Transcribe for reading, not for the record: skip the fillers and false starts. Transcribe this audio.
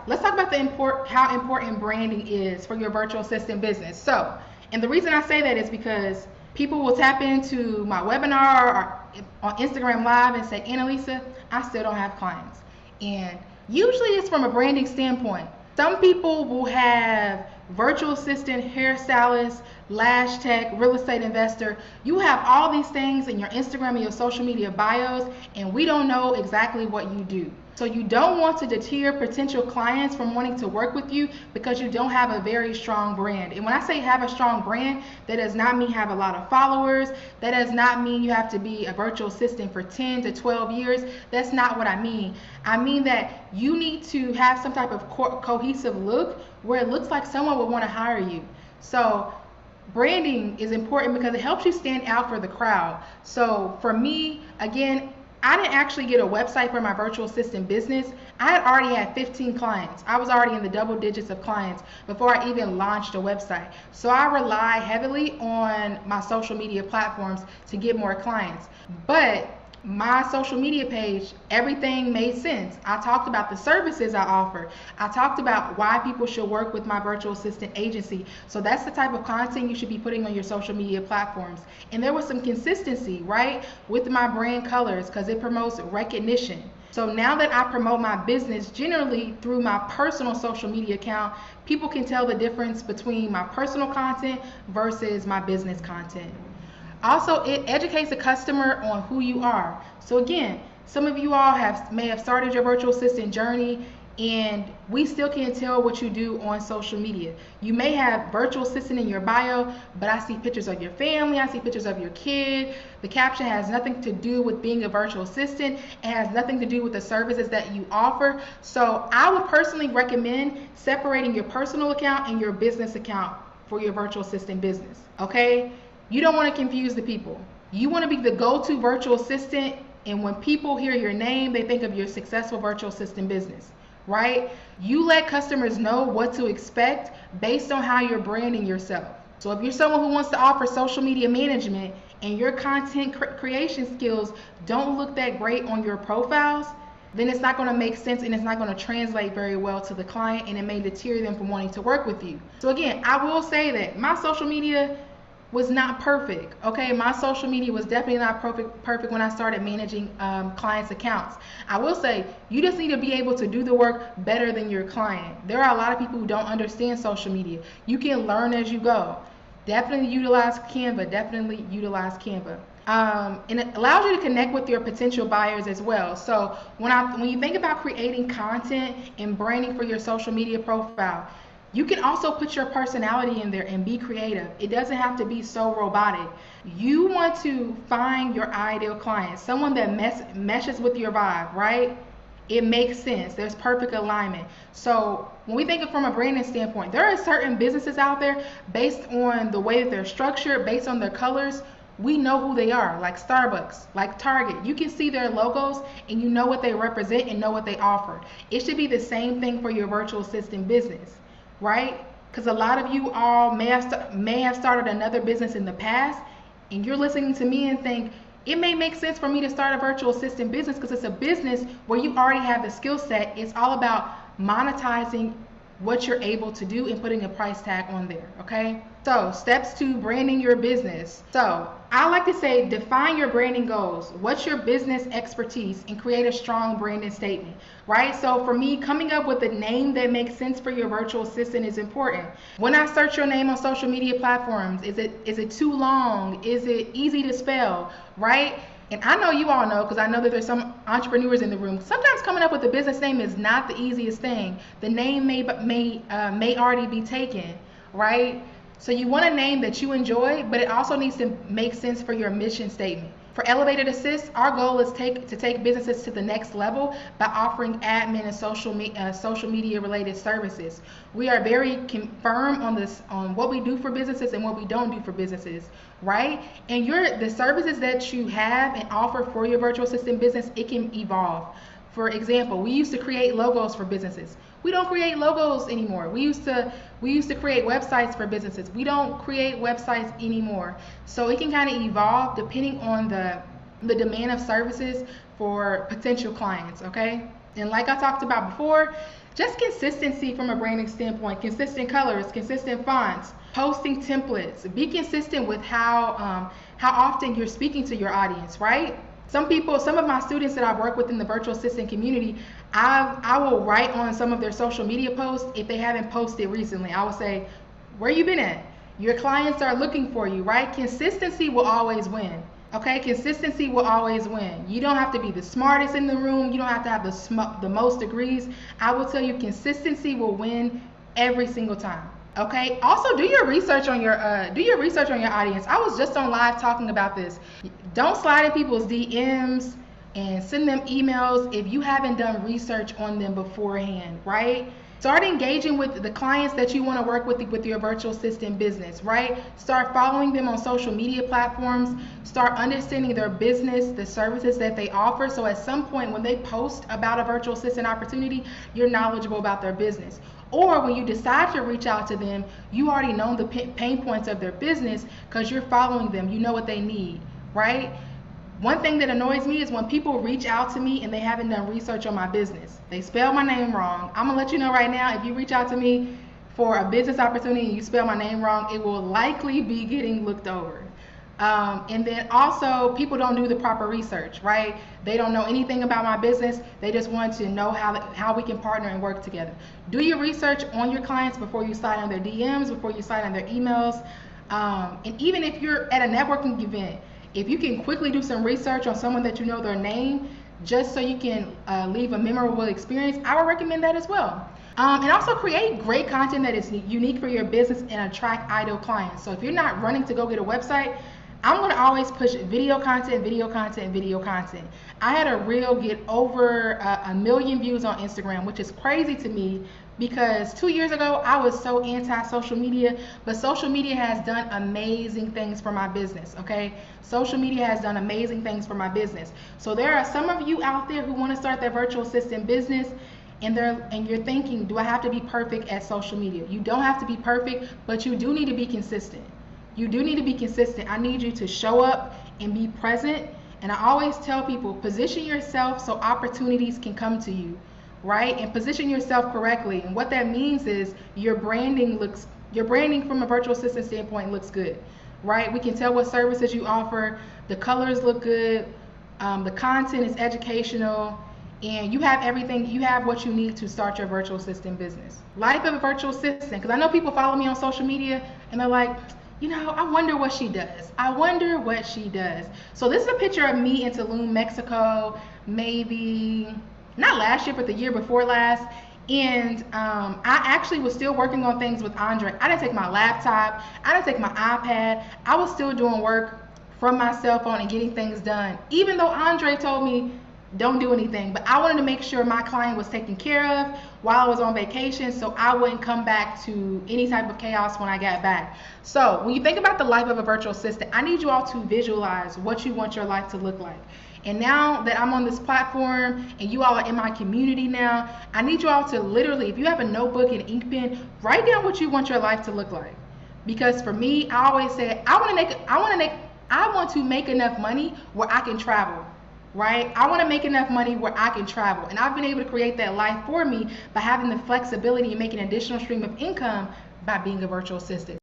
Let's talk about how important branding is for your virtual assistant business. So, and the reason I say that is because people will tap into my webinar or on Instagram Live and say, Annalisa, I still don't have clients. And usually it's from a branding standpoint. Some people will have virtual assistant, hairstylist, lash tech, real estate investor. You have all these things in your Instagram and your social media bios, and we don't know exactly what you do. So you don't want to deter potential clients from wanting to work with you because you don't have a very strong brand. And when I say have a strong brand, that does not mean have a lot of followers. That does not mean you have to be a virtual assistant for 10 to 12 years. That's not what I mean. I mean that you need to have some type of cohesive look where it looks like someone would want to hire you. So branding is important because it helps you stand out for the crowd. So for me, again, I didn't actually get a website for my virtual assistant business. I had already had 15 clients. I was already in the double digits of clients before I even launched a website. So I rely heavily on my social media platforms to get more clients. But my social media page, everything made sense. I talked about the services I offer. I talked about why people should work with my virtual assistant agency. So that's the type of content you should be putting on your social media platforms. And there was some consistency, right, with my brand colors because it promotes recognition. So now that I promote my business generally through my personal social media account, people can tell the difference between my personal content versus my business content. Also, it educates the customer on who you are. So again, some of you all may have started your virtual assistant journey, and we still can't tell what you do on social media. You may have virtual assistant in your bio, but I see pictures of your family, I see pictures of your kid. The caption has nothing to do with being a virtual assistant. It has nothing to do with the services that you offer. So I would personally recommend separating your personal account and your business account for your virtual assistant business, okay? You don't want to confuse the people. You want to be the go-to virtual assistant, and when people hear your name, they think of your successful virtual assistant business, right? You let customers know what to expect based on how you're branding yourself. So if you're someone who wants to offer social media management and your content creation skills don't look that great on your profiles, then it's not going to make sense and it's not going to translate very well to the client, and it may deter them from wanting to work with you. So again, I will say that my social media was not perfect. Okay, my social media was definitely not perfect when I started managing clients' accounts. I will say you just need to be able to do the work better than your client. There are a lot of people who don't understand social media. You can learn as you go. Definitely utilize Canva. Definitely utilize Canva. And it allows you to connect with your potential buyers as well. So when you think about creating content and branding for your social media profile, you can also put your personality in there and be creative. It doesn't have to be so robotic. You want to find your ideal client, someone that meshes with your vibe, right? It makes sense. There's perfect alignment. So when we think of from a branding standpoint, there are certain businesses out there based on the way that they're structured, based on their colors. We know who they are, like Starbucks, like Target. You can see their logos and you know what they represent and know what they offer. It should be the same thing for your virtual assistant business, right? Because a lot of you all may have started another business in the past, and you're listening to me and think it may make sense for me to start a virtual assistant business because it's a business where you already have the skill set. It's all about monetizing what you're able to do and putting a price tag on there, okay? So steps to branding your business. So I like to say define your branding goals. What's your business expertise, and create a strong branding statement, right? So for me, coming up with a name that makes sense for your virtual assistant is important. When I search your name on social media platforms, is it too long? Is it easy to spell, right? And I know you all know, because I know that there's some entrepreneurs in the room. Sometimes coming up with a business name is not the easiest thing. The name may already be taken, right? So you want a name that you enjoy, but it also needs to make sense for your mission statement. For Elevated Assist, our goal is to take businesses to the next level by offering admin and social media related services. We are very firm on what we do for businesses and what we don't do for businesses, right? And the services that you have and offer for your virtual assistant business, it can evolve. For example, we used to create logos for businesses. We don't create logos anymore. We used to create websites for businesses. We don't create websites anymore. So it can kind of evolve depending on the demand of services for potential clients, okay? And like I talked about before, Just consistency from a branding standpoint, consistent colors, consistent fonts, posting templates. Be consistent with how often you're speaking to your audience, right? Some of my students that I've worked with in the virtual assistant community, I will write on some of their social media posts if they haven't posted recently. I will say, where you been at? Your clients are looking for you, right? Consistency will always win. Okay, consistency will always win. You don't have to be the smartest in the room. You don't have to have the most degrees. I will tell you, consistency will win every single time. Okay. Also, do your research on your audience. I was just on live talking about this. Don't slide in people's DMs and send them emails if you haven't done research on them beforehand, right? Start engaging with the clients that you want to work with your virtual assistant business, right? Start following them on social media platforms. Start understanding their business, the services that they offer. So at some point when they post about a virtual assistant opportunity, you're knowledgeable about their business. Or when you decide to reach out to them, you already know the pain points of their business because you're following them. You know what they need, right? One thing that annoys me is when people reach out to me and they haven't done research on my business. They spell my name wrong. I'm gonna let you know right now, if you reach out to me for a business opportunity and you spell my name wrong, it will likely be getting looked over. And then also, people don't do the proper research, right? They don't know anything about my business. They just want to know how we can partner and work together. Do your research on your clients before you slide on their DMs, before you slide on their emails. And even if you're at a networking event, if you can quickly do some research on someone that you know their name, just so you can leave a memorable experience, I would recommend that as well. And also create great content that is unique for your business and attract ideal clients. So if you're not running to go get a website, I'm going to always push video content, video content, video content. I had a reel get over 1 million views on Instagram, which is crazy to me because 2 years ago I was so anti-social media, but social media has done amazing things for my business, okay? Social media has done amazing things for my business. So there are some of you out there who want to start their virtual assistant business and you're thinking, do I have to be perfect at social media? You don't have to be perfect, but you do need to be consistent. You do need to be consistent. I need you to show up and be present. And I always tell people, position yourself so opportunities can come to you, right? And position yourself correctly. And what that means is your branding from a virtual assistant standpoint looks good, right? We can tell what services you offer. The colors look good. The content is educational. And you have everything, you have what you need to start your virtual assistant business. Life of a virtual assistant, because I know people follow me on social media and they're like, you know, I wonder what she does. I wonder what she does. So this is a picture of me in Tulum, Mexico, maybe not last year, but the year before last. And I actually was still working on things with Andre. I didn't take my laptop. I didn't take my iPad. I was still doing work from my cell phone and getting things done, even though Andre told me don't do anything. But I wanted to make sure my client was taken care of while I was on vacation, so I wouldn't come back to any type of chaos when I got back. So when you think about the life of a virtual assistant, I need you all to visualize what you want your life to look like. And now that I'm on this platform and you all are in my community now, I need you all to literally, if you have a notebook and ink pen, write down what you want your life to look like. Because for me, I always say I want to make enough money where I can travel. Right? I want to make enough money where I can travel. And I've been able to create that life for me by having the flexibility and making an additional stream of income by being a virtual assistant.